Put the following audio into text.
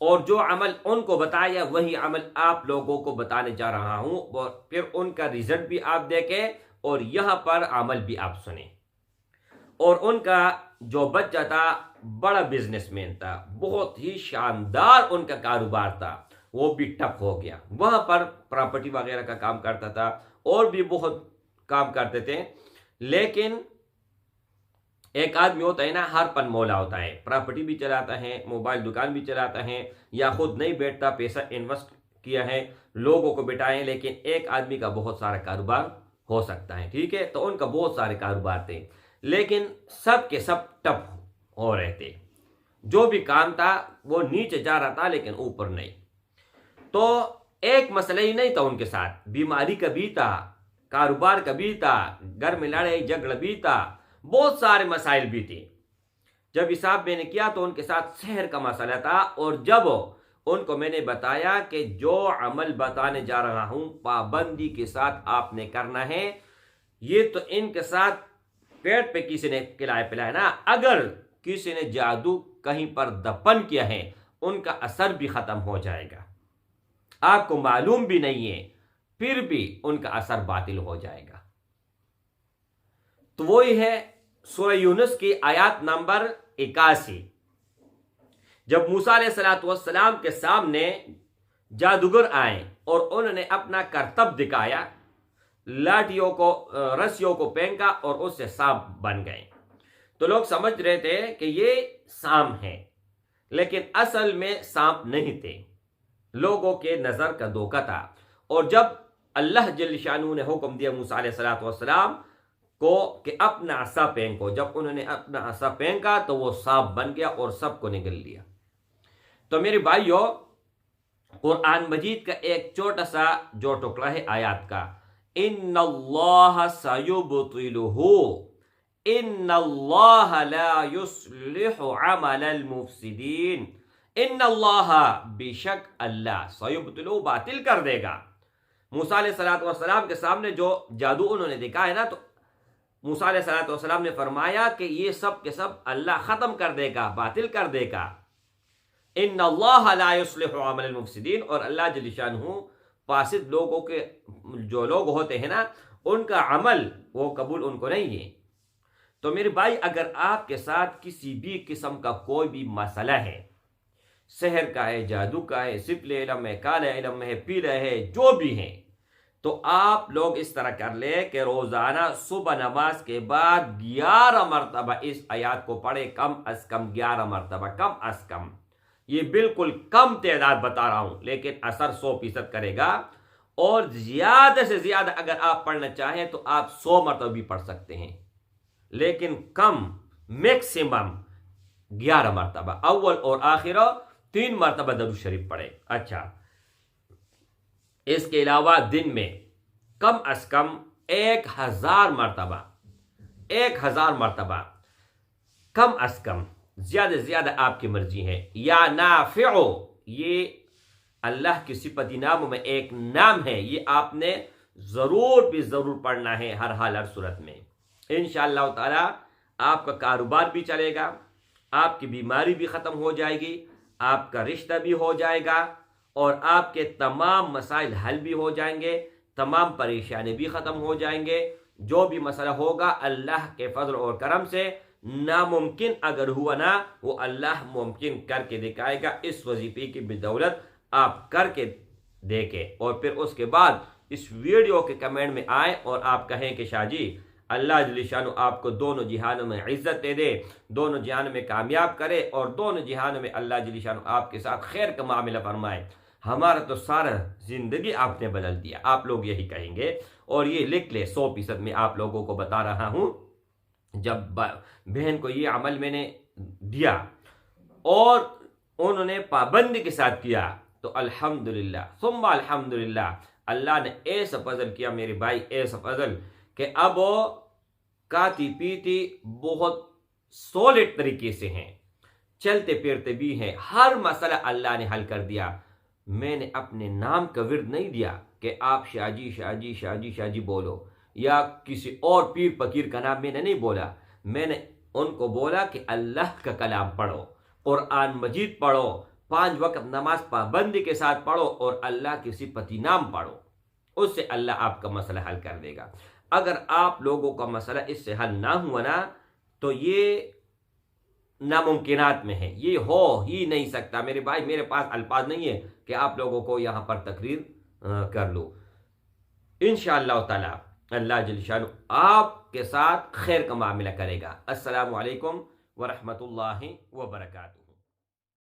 اور جو عمل ان کو بتایا وہی عمل آپ لوگوں کو بتانے جا رہا ہوں، اور پھر ان کا رزلٹ بھی آپ دیکھیں اور یہاں پر عمل بھی آپ سنیں۔ اور ان کا جو بچہ تھا بڑا بزنس مین تھا، بہت ہی شاندار ان کا کاروبار تھا، وہ بھی ٹپ ہو گیا۔ وہاں پر پراپرٹی وغیرہ کا کام کرتا تھا اور بھی بہت کام کرتے تھے، لیکن ایک آدمی ہوتا ہے نا، ہر پن مولا ہوتا ہے، پراپرٹی بھی چلاتا ہے، موبائل دکان بھی چلاتا ہے، یا خود نہیں بیٹھتا، پیسہ انویسٹ کیا ہے، لوگوں کو بٹائیں، لیکن ایک آدمی کا بہت سارا کاروبار ہو سکتا ہے، ٹھیک ہے؟ تو ان کا بہت سارے کاروبار تھے، لیکن سب کے سب ٹپ ہو رہے تھے۔ جو بھی کام تھا وہ نیچے جا رہا تھا لیکن اوپر نہیں۔ تو ایک مسئلہ ہی نہیں تھا ان کے ساتھ، بیماری کا بھی تھا، کاروبار کا بھی تھا، گھر میں لڑائی جھگڑا بھی تھا، بہت سارے مسائل بھی تھے۔ جب حساب میں نے کیا تو ان کے ساتھ سحر کا مسئلہ تھا، اور جب ان کو میں نے بتایا کہ جو عمل بتانے جا رہا ہوں پابندی کے ساتھ آپ نے کرنا ہے، یہ تو ان کے ساتھ پیٹ پہ کسی نے کھلایا پلایا نا، اگر کسی نے جادو کہیں پر دفن کیا ہے ان کا اثر بھی ختم ہو جائے گا، آپ کو معلوم بھی نہیں ہے، پھر بھی ان کا اثر باطل ہو جائے گا۔ تو وہی ہے سورہ یونس کی آیات نمبر 81۔ جب موسیٰ علیہ السلام کے سامنے جادوگر آئے اور انہوں نے اپنا کرتب دکھایا، لاٹھیوں کو رسیوں کو پھینکا اور اس سے سانپ بن گئے، تو لوگ سمجھ رہے تھے کہ یہ سانپ ہے، لیکن اصل میں سانپ نہیں تھے، لوگوں کے نظر کا دھوکہ تھا۔ اور جب اللہ جل شانہ نے حکم دیا موسیٰ علیہ السلام کو کہ اپنا عصا پھینکو، جب انہوں نے اپنا عصا پھینکا تو وہ سانپ بن گیا اور سب کو نگل لیا۔ تو میرے بھائیو، قرآن مجید کا ایک چھوٹا سا جو ٹکڑا ہے آیات کا، ان اللہ سیبطلہ، ان اللہ لا یصلح عمل المفسدین، ان اللہ بے شک اللہ سیبطلہ باطل کر دے گا۔ موسیٰ علیہ السلام کے سامنے جو جادو انہوں نے دکھا ہے نا، تو موسیٰ علیہ السلام نے فرمایا کہ یہ سب کے سب اللہ ختم کر دے گا، باطل کر دے گا۔ ان اللہ لا یصلح عمل المفسدین، اور اللہ جل شانہ فاسد لوگوں کے جو لوگ ہوتے ہیں نا، ان کا عمل وہ قبول ان کو نہیں ہے۔ تو میرے بھائی، اگر آپ کے ساتھ کسی بھی قسم کا کوئی بھی مسئلہ ہے، سحر کا ہے، جادو کا ہے، سفل علم ہے، کالا علم ہے، پیلا ہے، جو بھی ہے، تو آپ لوگ اس طرح کر لیں کہ روزانہ صبح نماز کے بعد 11 مرتبہ اس آیات کو پڑھیں، کم از کم 11 مرتبہ، کم از کم۔ یہ بالکل کم تعداد بتا رہا ہوں، لیکن اثر 100% کرے گا۔ اور زیادہ سے زیادہ اگر آپ پڑھنا چاہیں تو آپ 100 مرتبہ بھی پڑھ سکتے ہیں، لیکن کم، میکسیمم 11 مرتبہ، اول اور آخر 3 مرتبہ درود شریف پڑھیں۔ اچھا، اس کے علاوہ دن میں کم از کم 1000 مرتبہ، 1000 مرتبہ کم از کم، زیادہ سے زیادہ آپ کی مرضی ہے۔ یا نافع، یہ اللہ کی صفتی ناموں میں ایک نام ہے، یہ آپ نے ضرور بھی ضرور پڑھنا ہے، ہر حال ہر صورت میں۔ انشاءاللہ تعالی آپ کا کاروبار بھی چلے گا، آپ کی بیماری بھی ختم ہو جائے گی، آپ کا رشتہ بھی ہو جائے گا، اور آپ کے تمام مسائل حل بھی ہو جائیں گے، تمام پریشانی بھی ختم ہو جائیں گے۔ جو بھی مسئلہ ہوگا اللہ کے فضل اور کرم سے، ناممکن اگر ہوا نا، وہ اللہ ممکن کر کے دکھائے گا۔ اس وظیفے کی بدولت آپ کر کے دیکھیں، اور پھر اس کے بعد اس ویڈیو کے کمنٹ میں آئیں اور آپ کہیں کہ شاہ جی اللہ جل شانہ آپ کو دونوں جہانوں میں عزت دے دے، دونوں جہانوں میں کامیاب کرے، اور دونوں جہانوں میں اللہ جل شانہ آپ کے ساتھ خیر کا معاملہ فرمائے۔ ہمارا تو سارا زندگی آپ نے بدل دیا، آپ لوگ یہی کہیں گے، اور یہ لکھ لے 100% میں آپ لوگوں کو بتا رہا ہوں۔ جب بہن کو یہ عمل میں نے دیا اور انہوں نے پابندی کے ساتھ کیا، تو الحمدللہ ثم الحمدللہ، اللہ نے ایسا فضل کیا میرے بھائی، ایسا فضل کہ اب وہ کھاتی پیتی بہت سولڈ طریقے سے ہیں، چلتے پھرتے بھی ہیں، ہر مسئلہ اللہ نے حل کر دیا۔ میں نے اپنے نام کا ورد نہیں دیا کہ آپ شاہ جی شاہ جی شاہ جی شاہ جی بولو، یا کسی اور پیر فقیر کا نام میں نے نہیں بولا، میں نے ان کو بولا کہ اللہ کا کلام پڑھو، قرآن مجید پڑھو، 5 وقت نماز پابندی کے ساتھ پڑھو اور اللہ کے صفتی نام پڑھو، اس سے اللہ آپ کا مسئلہ حل کر دے گا۔ اگر آپ لوگوں کا مسئلہ اس سے حل نہ ہوا نا تو یہ ناممکنات میں ہے، یہ ہو ہی نہیں سکتا۔ میرے بھائی، میرے پاس الفاظ نہیں ہے کہ آپ لوگوں کو یہاں پر تقریر کر لوں۔ انشاءاللہ تعالی اللہ جل شانہ آپ کے ساتھ خیر کا معاملہ کرے گا۔ السلام علیکم ورحمۃ اللہ وبرکاتہ۔